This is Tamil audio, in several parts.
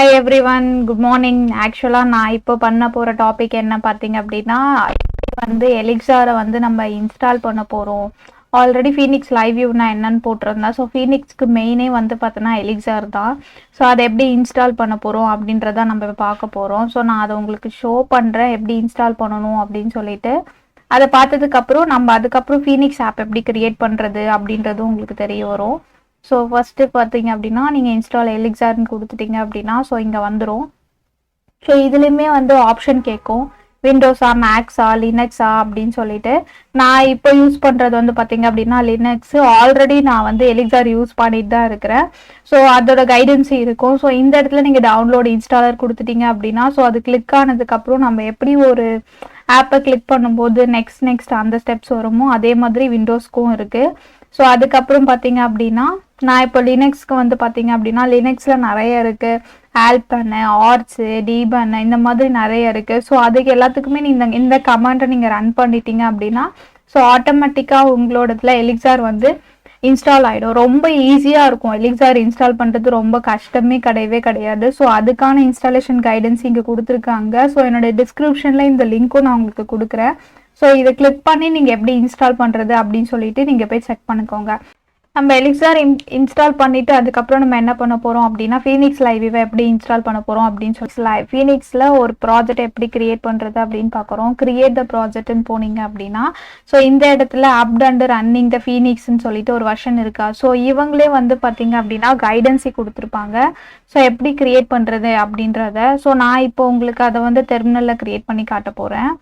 Hi everyone, good morning. Actually நான் இப்போ பண்ண போற டாபிக் என்ன பாத்தீங்க அப்படின்னா வந்து Elixir வந்து நம்ம இன்ஸ்டால் பண்ண போறோம். ஆல்ரெடி Phoenix live view நான் என்னன்னு போட்டிருந்தேன். ஸோ Phoenixக்கு மெயினே வந்து பார்த்தோன்னா Elixir தான். ஸோ அதை எப்படி இன்ஸ்டால் பண்ண போறோம் அப்படின்றத நம்ம பார்க்க போறோம். ஸோ நான் அதை உங்களுக்கு ஷோ பண்றேன் எப்படி இன்ஸ்டால் பண்ணணும் அப்படின்னு சொல்லிட்டு. அதை பார்த்ததுக்கு அப்புறம் நம்ம அதுக்கப்புறம் Phoenix ஆப் எப்படி கிரியேட் பண்றது அப்படின்றதும் உங்களுக்கு தெரிய வரும். ஸோ ஃபஸ்ட்டு பார்த்தீங்க அப்படின்னா நீங்கள் இன்ஸ்டால் எலிக்ஸார்னு கொடுத்துட்டீங்க அப்படின்னா ஸோ இங்கே வந்துடும். ஸோ இதுலேயுமே வந்து ஆப்ஷன் கேட்கும், விண்டோஸா மேக்ஸா லினக்ஸா அப்படின்னு சொல்லிட்டு. நான் இப்போ யூஸ் பண்ணுறது வந்து பார்த்தீங்க அப்படின்னா லினக்ஸு. ஆல்ரெடி நான் வந்து எலிக்ஸார் யூஸ் பண்ணிட்டு தான் இருக்கிறேன். ஸோ அதோட கைடன்ஸ் இருக்கும். ஸோ இந்த இடத்துல நீங்கள் டவுன்லோட் இன்ஸ்டாலர் கொடுத்துட்டீங்க அப்படின்னா ஸோ அது கிளிக் ஆனதுக்கப்புறம் நம்ம எப்படி ஒரு ஆப்பை கிளிக் பண்ணும்போது நெக்ஸ்ட் அந்த ஸ்டெப்ஸ் வருமோ அதே மாதிரி விண்டோஸ்க்கும் இருக்குது. ஸோ அதுக்கப்புறம் பார்த்தீங்க அப்படின்னா நான் இப்போ லினக்ஸ்க்கு வந்து பார்த்தீங்க அப்படின்னா லினக்ஸில் நிறைய இருக்குது, ஆல்பன்னு ஆர்ட்ஸு டீபன்னு இந்த மாதிரி நிறைய இருக்குது. ஸோ அதுக்கு எல்லாத்துக்குமே நீங்கள் இந்த கமாண்டை நீங்கள் ரன் பண்ணிட்டீங்க அப்படின்னா ஸோ ஆட்டோமேட்டிக்காக உங்களோட இதில் எலிக்ஸார் வந்து இன்ஸ்டால் ஆகிடும். ரொம்ப ஈஸியாக இருக்கும். எலிக்ஸார் இன்ஸ்டால் பண்ணுறது ரொம்ப கஷ்டமே கிடையாது. ஸோ அதுக்கான இன்ஸ்டாலேஷன் கைடன்ஸ் இங்கே கொடுத்துருக்காங்க. ஸோ என்னோடய டிஸ்கிரிப்ஷனில் இந்த லிங்க்கும் நான் உங்களுக்கு கொடுக்குறேன். ஸோ இதை கிளிக் பண்ணி நீங்கள் எப்படி இன்ஸ்டால் பண்ணுறது அப்படின்னு சொல்லிட்டு நீங்கள் போய் செக் பண்ணிக்கோங்க. நம்ம எலிக்ஸார் இன்ஸ்டால் பண்ணிவிட்டு அதுக்கப்புறம் நம்ம என்ன பண்ண போகிறோம் அப்படின்னா Phoenix live எப்படி இன்ஸ்டால் பண்ண போகிறோம் அப்படின்னு சொல்லி Phoenixல ஒரு ப்ராஜெக்ட் எப்படி கிரியேட் பண்ணுறது அப்படின்னு பார்க்குறோம். கிரியேட் த ப்ராஜெக்ட்னு போனீங்க அப்படின்னா ஸோ இந்த இடத்துல அப்ட் அண்ட் ரன்னிங் த Phoenixன்னு சொல்லிட்டு ஒரு வெர்ஷன் இருக்கா. ஸோ இவங்களே வந்து பார்த்தீங்க அப்படின்னா கைடன்ஸி கொடுத்துருப்பாங்க. ஸோ எப்படி கிரியேட் பண்ணுறது அப்படின்றத. ஸோ நான் இப்போ உங்களுக்கு அதை வந்து டெர்மினலில் கிரியேட் பண்ணி காட்ட போகிறேன்.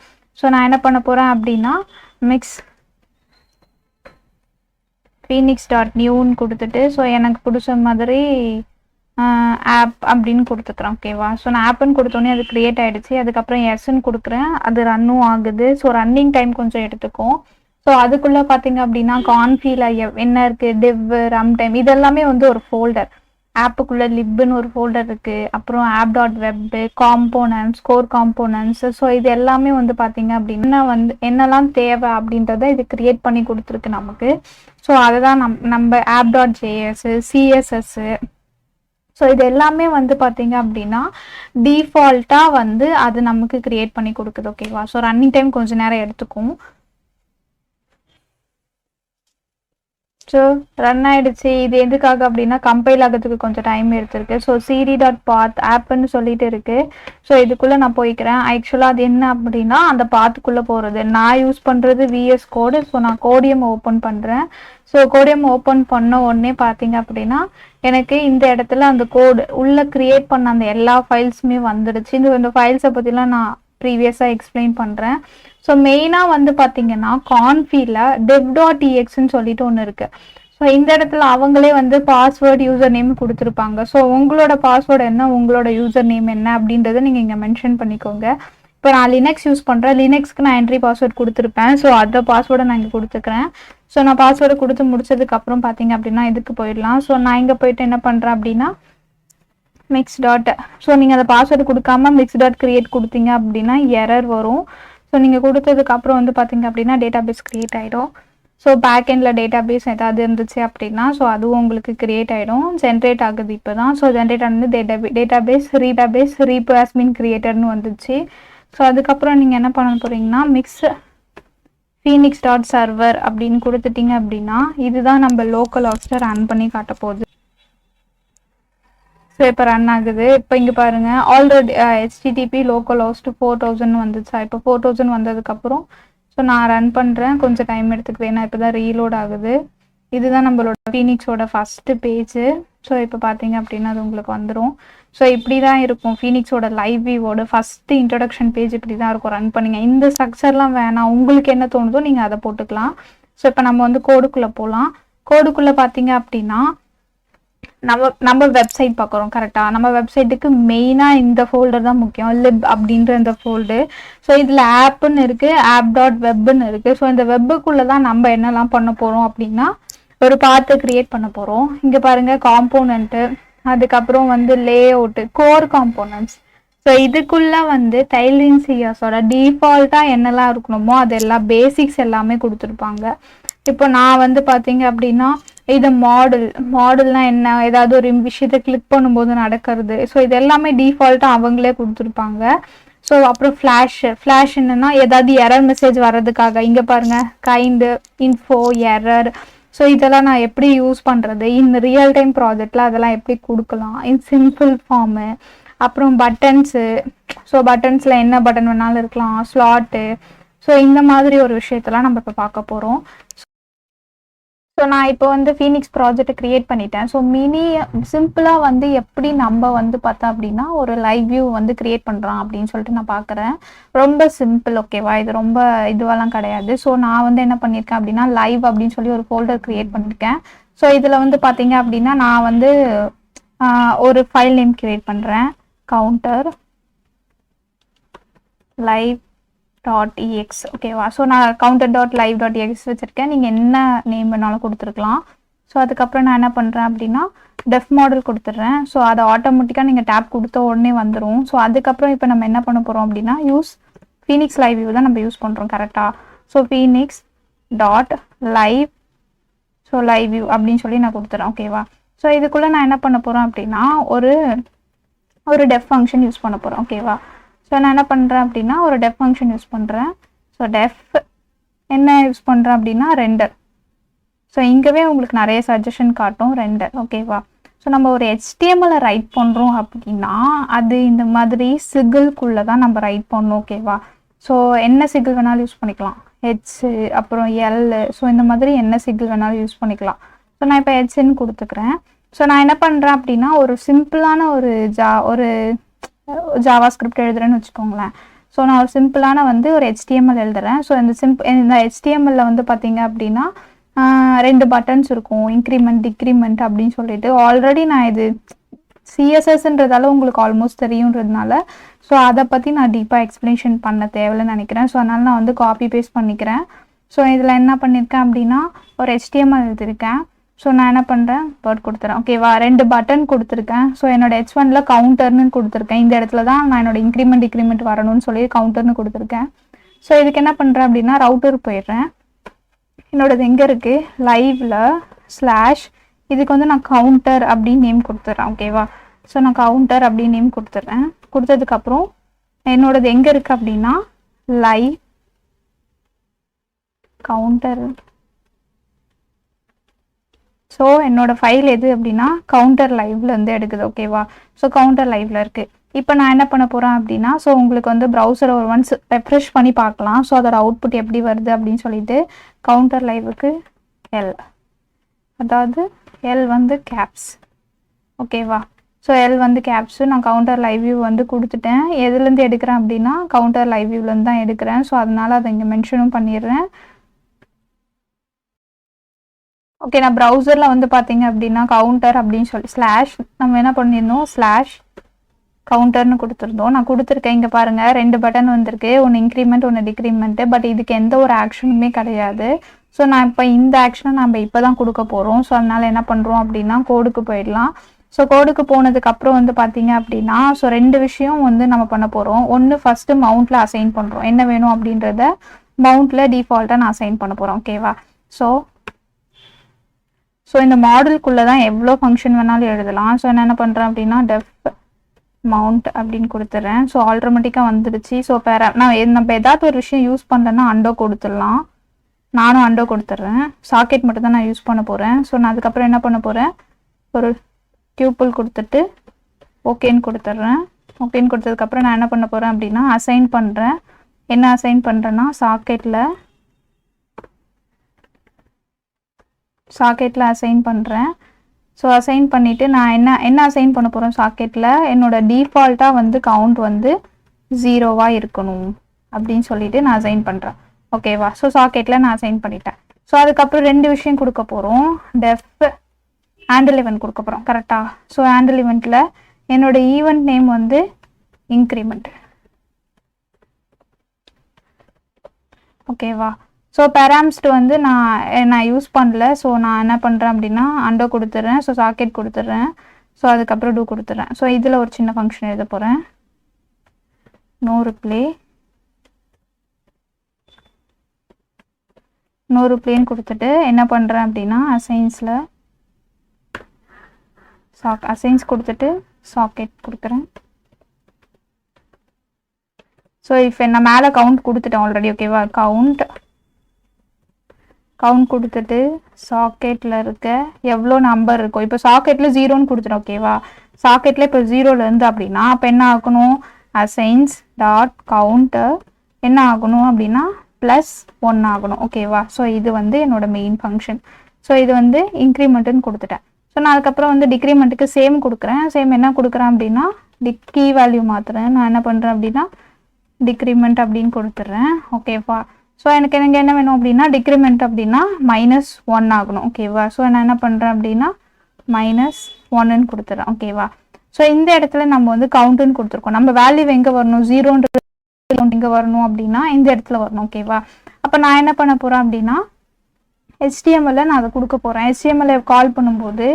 ஸோ நான் என்ன பண்ண போகிறேன் அப்படின்னா மிக்ஸ் phoenix.newன்னு கொடுத்துட்டு ஸோ எனக்கு பிடிச்ச மாதிரி ஆப் அப்படின்னு கொடுத்துக்கிறேன். ஓகேவா? ஸோ நான் ஆப்புன்னு கொடுத்தோன்னே அது க்ரியேட் ஆகிடுச்சு. அதுக்கப்புறம் எஸ்ன்னு கொடுக்குறேன், அது ரன்னும் ஆகுது. ஸோ ரன்னிங் டைம் கொஞ்சம் எடுத்துக்கும். ஸோ அதுக்குள்ளே பார்த்தீங்க அப்படின்னா கான்ஃபியில் என்ன இருக்குது, டிவ் ரம் டைம் இதெல்லாமே வந்து ஒரு ஃபோல்டர். ஆப்புக்குள்ளே லிப்னு ஒரு ஃபோல்டர் இருக்குது. அப்புறம் app.web components core components. So இது எல்லாமே வந்து பார்த்தீங்க அப்படின்னா வந்து என்னெல்லாம் தேவை அப்படின்றத இது கிரியேட் பண்ணி கொடுத்துருக்கு நமக்கு. ஸோ அதை தான் நம்ம app.js CSS ஸோ இது எல்லாமே வந்து பார்த்தீங்க அப்படின்னா டிஃபால்ட்டாக வந்து அது நமக்கு கிரியேட் பண்ணி கொடுக்குது. ஓகேவா? ஸோ ரன்னிங் டைம் கொஞ்சம் நேரம் எடுத்துக்கும். ஸோ ரன் ஆகிடுச்சு. இது எதுக்காக அப்படின்னா கம்பைல் ஆகிறதுக்கு கொஞ்சம் டைம் எடுத்திருக்கு. ஸோ cd.path ஆப்னு சொல்லிட்டு இருக்குது. ஸோ இதுக்குள்ளே நான் போய்க்கிறேன். ஆக்சுவலாக அது என்ன அப்படின்னா அந்த பாத்துக்குள்ளே போகிறது. நான் யூஸ் பண்ணுறது VS கோடு. ஸோ நான் கோடியம் ஓப்பன் பண்ணுறேன். ஸோ கோடியம் ஓப்பன் பண்ண உடனே பார்த்தீங்க அப்படின்னா எனக்கு இந்த இடத்துல அந்த கோடு உள்ளே க்ரியேட் பண்ண அந்த எல்லா ஃபைல்ஸுமே வந்துடுச்சு. இந்த ஃபைல்ஸை பற்றிலாம் நான் ப்ரீவியஸாக எக்ஸ்பிளைன் பண்ணுறேன். ஸோ மெயினாக வந்து பார்த்தீங்கன்னா கான்ஃபியில் dev.exன்னு சொல்லிட்டு ஒன்று இருக்குது. ஸோ இந்த இடத்துல அவங்களே வந்து பாஸ்வேர்டு யூசர் நேம் கொடுத்துருப்பாங்க. ஸோ உங்களோட பாஸ்வேர்டு என்ன, உங்களோட யூசர் நேம் என்ன அப்படின்றத நீங்கள் இங்கே மென்ஷன் பண்ணிக்கோங்க. இப்போ நான் லினக்ஸ் யூஸ் பண்ணுறேன். லினக்ஸ்க்கு நான் என்ட்ரி பாஸ்வேர்டு கொடுத்துருப்பேன். ஸோ அந்த பாஸ்வேர்டை நான் இங்கே கொடுத்துக்கிறேன். ஸோ நான் பாஸ்வேர்டு கொடுத்து முடிச்சதுக்கப்புறம் பார்த்தீங்க அப்படின்னா இதுக்கு போயிடலாம். ஸோ நான் இங்கே போயிட்டு என்ன பண்ணுறேன் அப்படின்னா ஸோ நீங்கள் அந்த பாஸ்வேர்டு கொடுக்காம mix.create கொடுத்தீங்க அப்படின்னா எரர் வரும். ஸோ நீங்கள் கொடுத்ததுக்கப்புறம் வந்து பார்த்தீங்க அப்படின்னா டேட்டாபேஸ் க்ரியேட் ஆகிடும். ஸோ பேக்எண்டில் டேட்டாபேஸ் ஏதாவது இருந்துச்சு அப்படின்னா ஸோ அதுவும் உங்களுக்கு க்ரியேட் ஆகிடும். ஜென்ரேட் ஆகுது இப்போ தான். ஸோ ஜென்ரேட் ஆனது டேட்டாபேஸ் ரீபோ ஹஸ் பீன் கிரியேட்டட்னு வந்துச்சு. ஸோ அதுக்கப்புறம் நீங்கள் என்ன பண்ண போகிறீங்கன்னா phoenix.server அப்படின்னு கொடுத்துட்டீங்க அப்படின்னா இதுதான் நம்ம லோக்கல் ஹோஸ்ட்டை ரன் பண்ணி காட்ட போகுது. ஸோ இப்போ ரன் ஆகுது. இப்போ இங்கே பாருங்கள் ஆல்ரெடி HTTP லோக்கல் ஹோஸ்ட் 4000 வந்துச்சா. இப்போ 4000 வந்ததுக்கப்புறம் ஸோ நான் ரன் பண்ணுறேன். கொஞ்சம் டைம் எடுத்துக்குவேன். ஏன்னா இப்போ தான் ரீலோட் ஆகுது. இதுதான் நம்மளோட Phoenixோட ஃபஸ்ட்டு பேஜு. ஸோ இப்போ பார்த்தீங்க அப்படின்னா அது உங்களுக்கு வந்துடும். ஸோ இப்படி தான் இருக்கும் Phoenixோட லைவ் வியூவோட ஃபஸ்ட்டு இன்ட்ரடக்ஷன் பேஜ் இப்படி தான் இருக்கும். ரன் பண்ணிங்க. இந்த ஸ்ட்ரக்சர்லாம் வேணாம், உங்களுக்கு என்ன தோணுதோ நீங்கள் அதை போட்டுக்கலாம். ஸோ இப்போ நம்ம வந்து கோடுக்குள்ளே போகலாம். கோடுக்குள்ளே பார்த்தீங்க அப்படின்னா நம்ம வெப்சைட் பார்க்குறோம். கரெக்டாக நம்ம வெப்சைட்டுக்கு மெயினாக இந்த ஃபோல்டர் தான் முக்கியம், லிப் அப்படின்ற இந்த ஃபோல்டர். ஸோ இதில் ஆப்புன்னு இருக்குது, app.webன்னு இருக்குது. ஸோ இந்த வெப்புக்குள்ளே தான் நம்ம என்னெல்லாம் பண்ண போகிறோம் அப்படின்னா ஒரு பாத்தை க்ரியேட் பண்ண போகிறோம். இங்கே பாருங்கள் காம்போனண்ட்டு, அதுக்கப்புறம் வந்து லே அவுட்டு, கோர் காம்போனன்ட்ஸ். ஸோ இதுக்குள்ளே வந்து டைலிங் சிஎஸோட டிஃபால்ட்டாக என்னெல்லாம் இருக்கணுமோ அதெல்லாம் பேசிக்ஸ் எல்லாமே கொடுத்துருப்பாங்க. இப்போ நான் வந்து பார்த்தீங்க அப்படின்னா இது மாடல்னா என்ன, ஏதாவது ஒரு விஷயத்தை கிளிக் பண்ணும்போது நடக்கிறது. ஸோ இது எல்லாமே டிஃபால்ட்டாக அவங்களே கொடுத்துருப்பாங்க. ஸோ அப்புறம் ஃப்ளாஷ் என்னன்னா ஏதாவது எரர் மெசேஜ் வர்றதுக்காக இங்கே பாருங்க கைண்டு இன்ஃபோ எரர். ஸோ இதெல்லாம் நான் எப்படி யூஸ் பண்ணுறது, இந்த ரியல் டைம் ப்ராஜெக்டில் அதெல்லாம் எப்படி கொடுக்கலாம் இன் சிம்பிள் ஃபார்மு. அப்புறம் பட்டன்ஸு, ஸோ பட்டன்ஸில் என்ன பட்டன் வேணாலும் இருக்கலாம், ஸ்லாட்டு. ஸோ இந்த மாதிரி ஒரு விஷயத்தெல்லாம் நம்ம இப்போ பார்க்க போகிறோம். ஸோ நான் இப்போ வந்து ஃபீனிக்ஸ் ப்ராஜெக்ட் கிரியேட் பண்ணிட்டேன். ஸோ சிம்பிளாக வந்து எப்படி நம்ம வந்து பார்த்தா அப்படின்னா ஒரு லைவ் வியூ வந்து கிரியேட் பண்ணுறோம் அப்படின்னு சொல்லிட்டு நான் பார்க்குறேன். ரொம்ப சிம்பிள், ஓகேவா? இது ரொம்ப இதுவெல்லாம் கிடையாது. ஸோ நான் வந்து என்ன பண்ணியிருக்கேன் அப்படின்னா லைவ் அப்படின்னு சொல்லி ஒரு ஃபோல்டர் கிரியேட் பண்ணியிருக்கேன். ஸோ இதில் வந்து பார்த்தீங்க அப்படின்னா நான் வந்து ஒரு ஃபைல் நேம் கிரியேட் பண்ணுறேன், கவுண்டர் லைவ் .ex, ஓகேவா? ஸோ நான் counter.live.ex வச்சுருக்கேன். நீங்கள் என்ன நேம் வேணாலும் கொடுத்துருக்கலாம். ஸோ அதுக்கப்புறம் நான் என்ன பண்ணுறேன் அப்படின்னா டெஃப் மாடல் கொடுத்துட்றேன். ஸோ அதை ஆட்டோமேட்டிக்காக நீங்கள் டேப் கொடுத்த உடனே வந்துடும். ஸோ அதுக்கப்புறம் இப்போ நம்ம என்ன பண்ண போகிறோம் அப்படின்னா ஃபீனிக்ஸ் லைவ் வியூ தான் நம்ம யூஸ் பண்ணுறோம், கரெக்டாக? So phoenix.live, so live view அப்படின்னு சொல்லி நான் கொடுத்துறேன், ஓகேவா? ஸோ இதுக்குள்ளே நான் என்ன பண்ண போகிறேன் அப்படின்னா ஒரு டெஃப் ஃபங்க்ஷன் யூஸ் பண்ண போகிறேன், ஓகேவா? ஸோ நான் என்ன பண்ணுறேன் அப்படின்னா ஒரு டெஃப் ஃபங்க்ஷன் யூஸ் பண்ணுறேன். ஸோ டெஃப் என்ன யூஸ் பண்ணுறேன் அப்படின்னா ரெண்டர். ஸோ இங்கேவே உங்களுக்கு நிறைய சஜஷன் காட்டும் ரெண்டர், ஓகேவா? ஸோ நம்ம ஒரு HTML ரைட் பண்ணுறோம் அப்படின்னா அது இந்த மாதிரி சிகிள்குள்ளே தான் நம்ம ரைட் பண்ணணும், ஓகேவா? ஸோ என்ன சிகிள் வேணாலும் யூஸ் பண்ணிக்கலாம், H அப்புறம் L. ஸோ இந்த மாதிரி என்ன சிகிள் வேணாலும் யூஸ் பண்ணிக்கலாம். ஸோ நான் இப்போ Hன்னு கொடுத்துக்கிறேன். ஸோ நான் என்ன பண்ணுறேன் அப்படின்னா ஒரு சிம்பிளான ஒரு ஜாவா ஸ்கிரிப்ட் எழுதுறேன்னு வச்சுக்கோங்களேன். ஸோ நான் ஒரு சிம்பிளான வந்து ஒரு HTML எழுதுறேன். ஸோ இந்த HTML வந்து பார்த்தீங்க அப்படின்னா 2 பட்டன்ஸ் இருக்கும், இன்க்ரிமெண்ட் டிக்ரிமெண்ட் அப்படின்னு சொல்லிட்டு. ஆல்ரெடி நான் இது CSSன்றதால உங்களுக்கு ஆல்மோஸ்ட் தெரியுன்றதுனால ஸோ அதை பற்றி நான் டீப்பாக எக்ஸ்பிளேஷன் பண்ண தேவைன்னு நினைக்கிறேன். ஸோ அதனால் நான் வந்து காப்பி பேஸ்ட் பண்ணிக்கிறேன். ஸோ இதில் என்ன பண்ணியிருக்கேன் அப்படின்னா ஒரு HTML எழுதியிருக்கேன். ஸோ நான் என்ன பண்ணுறேன் வேர்ட் கொடுத்துறேன், ஓகேவா? 2 பட்டன் கொடுத்துருக்கேன். ஸோ என்னோட H1ல் கவுண்டர்னு கொடுத்துருக்கேன். இந்த இடத்துல தான் நான் என்னோட இன்க்ரிமெண்ட் டிக்ரிமெண்ட் வரணும்னு சொல்லி கவுண்டர்னு கொடுத்துருக்கேன். ஸோ இதுக்கு என்ன பண்ணுறேன் அப்படின்னா ரவுட்டர் போயிடுறேன். என்னோடது எங்கே இருக்குது, லைவில் ஸ்லாஷ், இதுக்கு வந்து நான் கவுண்டர் அப்படின்னு நேம் கொடுத்துட்றேன், ஓகேவா? ஸோ நான் கவுண்டர் அப்படின்னு நேம் கொடுத்துட்றேன். கொடுத்ததுக்கப்புறம் என்னோடது எங்கே இருக்குது அப்படின்னா லைவ் கவுண்டர். ஸோ என்னோட ஃபைல் எது அப்படின்னா கவுண்டர் லைவ்ல இருந்து எடுக்குது, ஓகேவா? ஸோ கவுண்டர் லைவ்ல இருக்கு. இப்போ நான் என்ன பண்ண போறேன் அப்படின்னா ஸோ உங்களுக்கு வந்து ப்ரௌசரை ஒரு ஒன்ஸ் ரெஃப்ரெஷ் பண்ணி பார்க்கலாம். ஸோ அதோட அவுட்புட் எப்படி வருது அப்படின்னு சொல்லிட்டு கவுண்டர் லைவுக்கு எல், அதாவது எல் வந்து கேப்ஸ், ஓகேவா? ஸோ எல் வந்து கேப்ஸு. நான் கவுண்டர் லைவ் வியூ வந்து கொடுத்துட்டேன். எதுலேருந்து எடுக்கிறேன் அப்படின்னா கவுண்டர் லைவ் வியூலேருந்து தான் எடுக்கிறேன். ஸோ அதனால அதை இங்கே மென்ஷனும் பண்ணிடுறேன். ஓகே, நான் ப்ரௌசரில் வந்து பார்த்தீங்க அப்படின்னா கவுண்டர் அப்படின்னு சொல்லி ஸ்லாஷ் நம்ம என்ன பண்ணியிருந்தோம் ஸ்லாஷ் கவுண்டர்னு கொடுத்துருந்தோம். நான் கொடுத்துருக்கேன், இங்கே பாருங்கள் 2 பட்டன் வந்திருக்கு, ஒன்று இன்க்ரிமெண்ட் ஒன்று டிக்ரிமெண்ட்டு. பட் இதுக்கு எந்த ஒரு ஆக்ஷனுமே கிடையாது. ஸோ நான் இப்போ இந்த ஆக்ஷனை நம்ம இப்போ தான் கொடுக்க போகிறோம். ஸோ அதனால் என்ன பண்ணுறோம் அப்படின்னா கோடுக்கு போயிடலாம். ஸோ கோடுக்கு போனதுக்கப்புறம் வந்து பார்த்தீங்க அப்படின்னா ஸோ 2 விஷயம் வந்து நம்ம பண்ண போகிறோம். ஒன்று ஃபஸ்ட்டு மவுண்ட்டில் அசைன் பண்ணுறோம், என்ன வேணும் அப்படின்றத மவுண்ட்டில் டிஃபால்ட்டாக நான் அசைன் பண்ண போகிறோம், ஓகேவா? ஸோ இந்த மாடலுக்குள்ளே தான் எவ்வளோ ஃபங்க்ஷன் வேணாலும் எழுதலாம். ஸோ நான் என்ன பண்ணுறேன் அப்படின்னா டெஃப் மவுண்ட் அப்படின்னு கொடுத்துட்றேன். ஸோ ஆட்டோமேட்டிக்காக வந்துடுச்சு. ஸோ நம்ம ஏதாவது ஒரு விஷயம் யூஸ் பண்ணலன்னா அண்டோ கொடுத்துடலாம். நானும் அண்டோ கொடுத்துட்றேன். சாக்கெட் மட்டும் தான் நான் யூஸ் பண்ண போகிறேன். ஸோ நான் அதுக்கப்புறம் என்ன பண்ண போகிறேன், ஒரு டியூப்பிள் கொடுத்துட்டு ஓகேன்னு கொடுத்துட்றேன். ஓகேன்னு கொடுத்ததுக்கப்புறம் நான் என்ன பண்ண போகிறேன் அப்படின்னா அசைன் பண்ணுறேன். என்ன அசைன் பண்ணுறேன்னா சாக்கெட்டில் அசைன் பண்ணுறேன். ஸோ அசைன் பண்ணிவிட்டு நான் என்ன அசைன் பண்ண போகிறேன், சாக்கெட்டில் என்னோட டிஃபால்ட்டாக வந்து கவுண்ட் வந்து 0வாக இருக்கணும் அப்படின்னு சொல்லிட்டு நான் அசைன் பண்ணுறேன், ஓகேவா? ஸோ சாக்கெட்டில் நான் அசைன் பண்ணிட்டேன். ஸோ அதுக்கப்புறம் 2 விஷயம் கொடுக்க போகிறோம். டெஃப் ஹேண்டில் event கொடுக்க போகிறோம், கரெக்டாக? ஸோ ஹேண்டில் eventல என்னோட ஈவெண்ட் நேம் வந்து இன்க்ரிமெண்ட், ஓகேவா? ஸோ பேராம்ஸ்ட் வந்து நான் யூஸ் பண்ணல. ஸோ நான் என்ன பண்ணுறேன் அப்படின்னா அண்டோ கொடுத்துட்றேன். ஸோ சாக்கெட் கொடுத்துட்றேன். ஸோ அதுக்கப்புறம் டூ கொடுத்துட்றேன். ஸோ இதில் ஒரு சின்ன ஃபங்க்ஷன் எழுத போகிறேன், நோ ரிப்ளேன்னு கொடுத்துட்டு என்ன பண்ணுறேன் அப்படின்னா அசைன்ஸில் அசைன்ஸ் கொடுத்துட்டு சாக்கெட் கொடுக்குறேன். ஸோ இப்போ நான் மேலே கவுண்ட் கொடுத்துட்டேன் ஆல்ரெடி. ஓகேவா, கவுண்ட் கொடுத்துட்டு சாக்கெட்டில் இருக்க எவ்வளோ நம்பர் இருக்கும். இப்போ சாக்கெட்டில் 0ன்னு கொடுத்துட்டேன். ஓகேவா, சாக்கெட்டில் இப்போ 0லேருந்து அப்படின்னா அப்போ என்ன ஆகணும், அசைன்ஸ் டாட் கவுண்ட்டு என்ன ஆகணும் அப்படின்னா +1 ஆகணும். ஓகேவா, ஸோ இது வந்து என்னோட மெயின் ஃபங்க்ஷன். ஸோ இது வந்து இன்க்ரிமெண்ட்டுன்னு கொடுத்துட்டேன். ஸோ நான் அதுக்கப்புறம் வந்து டிக்ரிமெண்ட்டுக்கு சேம் கொடுக்குறேன். சேம் என்ன கொடுக்குறேன் அப்படின்னா கீ வேல்யூ மாற்றுறேன். நான் என்ன பண்ணுறேன் அப்படின்னா டிக்ரிமெண்ட் அப்படின்னு கொடுத்துட்றேன். ஓகேவா, ஸோ எனக்கு என்ன வேணும் அப்படின்னா டிக்ரிமெண்ட் அப்படின்னா -1 ஆகணும். ஓகேவா, ஸோ நான் என்ன பண்ணுறேன் அப்படின்னா -1ன்னு கொடுத்துட்றேன். ஓகேவா, ஸோ இந்த இடத்துல நம்ம வந்து கவுண்ட்டுன்னு கொடுத்துருக்கோம். நம்ம வேல்யூ எங்கே வரணும், 0ன்றது எங்கே வரணும் அப்படின்னா இந்த இடத்துல வரணும். ஓகேவா, அப்போ நான் என்ன பண்ண போகிறேன் அப்படின்னா HTML நான் அதை கொடுக்க போகிறேன். HTML கால் பண்ணும்போது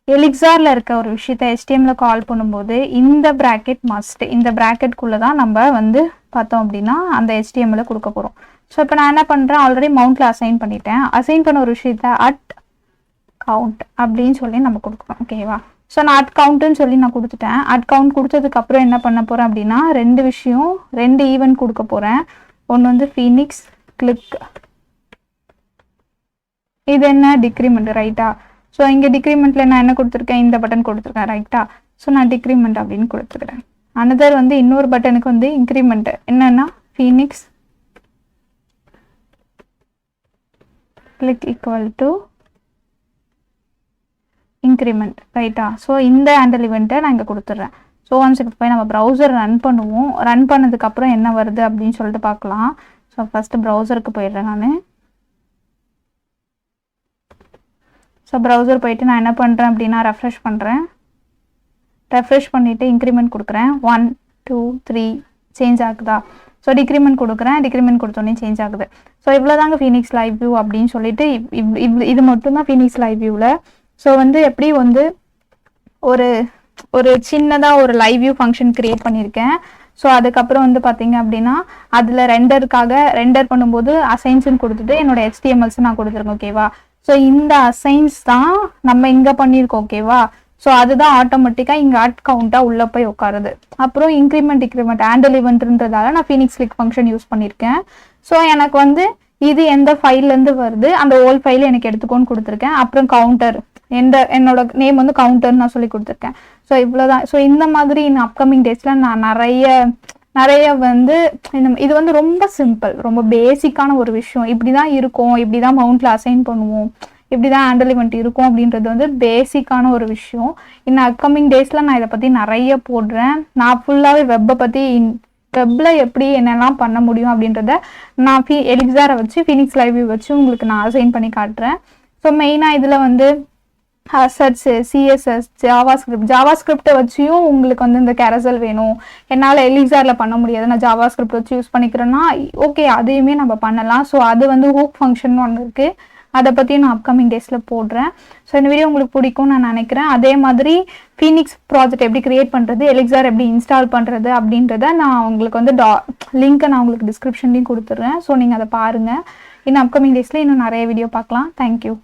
எலிக்ஸாரில் இருக்க ஒரு விஷயத்த HTML கால் பண்ணும்போது இந்த ப்ராக்கெட் மஸ்ட், இந்த ப்ராக்கெட்குள்ளே தான் நம்ம வந்து பார்த்தோம் அப்படின்னா அந்த HTML கொடுக்க போகிறோம். ஸோ இப்போ நான் என்ன பண்ணுறேன், ஆல்ரெடி மவுண்ட்டில் அசைன் பண்ணிட்டேன். அசைன் பண்ண ஒரு விஷயத்த @count அப்படின்னு சொல்லி நம்ம கொடுக்குறோம். ஓகேவா, ஸோ நான் @countன்னு சொல்லி நான் கொடுத்துட்டேன். @count கொடுத்ததுக்கப்புறம் என்ன பண்ண போகிறேன் அப்படின்னா 2 ஈவெண்ட் கொடுக்க போகிறேன். ஒன்று வந்து ஃபீனிக்ஸ் கிளிக், இது என்ன டிக்ரிமெண்ட், ரைட்டா. ஸோ இங்கே டிக்ரிமெண்ட்டில் நான் என்ன கொடுத்துருக்கேன், இந்த பட்டன் கொடுத்துருக்கேன், ரைட்டா. ஸோ நான் டிக்ரிமெண்ட் அப்படின்னு கொடுத்துக்கிறேன். அனதர் வந்து இன்னொரு பட்டனுக்கு வந்து இன்க்ரிமெண்ட் என்னன்னா Phoenix click equal to increment, ரைட்டா. ஸோ இந்த ஹேண்டல் இவெண்ட்டை நான் இங்கே கொடுத்துட்றேன். ஸோ ஒன்ஸ் இப்போ போய் நம்ம ப்ரௌசர் ரன் பண்ணுவோம். ரன் பண்ணதுக்கப்புறம் என்ன வருது அப்படின்னு சொல்லிட்டு பார்க்கலாம். ஸோ ஃபஸ்ட்டு ப்ரௌசருக்கு போயிடுறேன் நான். ஸோ ப்ரௌசர் போயிட்டு நான் என்ன பண்ணுறேன் அப்படின்னா ரெஃப்ரெஷ் பண்ணுறேன். ரெஃப்ரெஷ் பண்ணிவிட்டு இன்க்ரிமெண்ட் கொடுக்குறேன். 1 2 3 சேஞ்ச் ஆகுதா. ஸோ டிக்ரிமெண்ட் கொடுக்குறேன். டிக்ரிமெண்ட் கொடுத்தோன்னே சேஞ்ச் ஆகுது. ஸோ இவ்வளோ தாங்க ஃபீனிக்ஸ் லைவ் வியூ அப்படின்னு சொல்லிட்டு இது மட்டும்தான் ஃபீனிக்ஸ் லைவ் வியூவில். ஸோ வந்து எப்படி வந்து ஒரு சின்னதாக ஒரு லைவ் வியூ ஃபங்க்ஷன் க்ரியேட் பண்ணியிருக்கேன். ஸோ அதுக்கப்புறம் வந்து பார்த்தீங்க அப்படின்னா அதில் ரெண்டர் பண்ணும்போது அசைன்ஸ்ன்னு கொடுத்துட்டு என்னோட HTMLs நான் கொடுத்துருக்கேன். ஓகேவா, ஸோ இந்த அசைன்ஸ் தான் நம்ம இங்கே பண்ணியிருக்கோம். ஓகேவா, ஸோ அதுதான் ஆட்டோமேட்டிக்காக இங்கே @countஆ உள்ளே போய் உட்காருது. அப்புறம் இன்க்ரிமெண்ட் டிக்ரிமெண்ட் ஹேண்டல் இவெண்ட்ன்றதால நான் ஃபீனிக்ஸ் கிளிக் ஃபங்க்ஷன் யூஸ் பண்ணியிருக்கேன். ஸோ எனக்கு வந்து இது எந்த ஃபைல்லேருந்து வருது அந்த ஓல்ட் ஃபைல் எனக்கு எடுத்துக்கோன்னு கொடுத்துருக்கேன். அப்புறம் கவுண்டர் என்னோட நேம் வந்து கவுண்டர்னு நான் சொல்லி கொடுத்துருக்கேன். ஸோ இவ்வளோதான். ஸோ இந்த மாதிரி இந்த அப்கமிங் டேஸில் நான் நிறைய வந்து இது வந்து ரொம்ப சிம்பிள், ரொம்ப பேசிக்கான ஒரு விஷயம். இப்படி தான் இருக்கும், இப்படி தான் மவுண்ட்டில் அசைன் பண்ணுவோம், இப்படி தான் ஹேண்டல் இவெண்ட் இருக்கும் அப்படின்றது வந்து பேசிக்கான ஒரு விஷயம். இன்னும் அப்கமிங் டேஸில் நான் இதை பற்றி நிறைய போடுறேன். நான் ஃபுல்லாகவே வெப்பை பற்றி வெப்பில் எப்படி என்னெல்லாம் பண்ண முடியும் அப்படின்றத நான் எலிக்ஸாரை வச்சு ஃபீனிக்ஸ் லைவ் வியூ வச்சு உங்களுக்கு நான் அசைன் பண்ணி காட்டுறேன். ஸோ மெயினாக இதில் வந்து அசட்ஸ், CSS, ஜாவாஸ்கிரிப்டை வச்சியும் உங்களுக்கு வந்து இந்த கேரசல் வேணும், என்னால் எலிக்ஸாரில் பண்ண முடியாது, நான் ஜாவாஸ்கிரிப்ட் வச்சு யூஸ் பண்ணிக்கிறேன்னா ஓகே, அதையுமே நம்ம பண்ணலாம். ஸோ அது வந்து ஹூக் ஃபங்க்ஷன் ஒன்று இருக்குது, அதை பற்றி நான் அப்கமிங் டேஸில் போடுறேன். ஸோ இந்த வீடியோ உங்களுக்கு பிடிக்கும்னு நான் நினைக்கிறேன். அதே மாதிரி ஃபீனிக்ஸ் ப்ராஜெக்ட் எப்படி கிரியேட் பண்ணுறது, எலிக்ஸார் எப்படி இன்ஸ்டால் பண்ணுறது அப்படின்றத நான் உங்களுக்கு வந்து லிங்க்கை நான் உங்களுக்கு டிஸ்கிரிப்ஷன்லேயும் கொடுத்துட்றேன். ஸோ நீங்கள் அதை பாருங்கள். இன்னும் அப்கமிங் டேஸில் இன்னும் நிறைய வீடியோ பார்க்கலாம். தேங்க்யூ.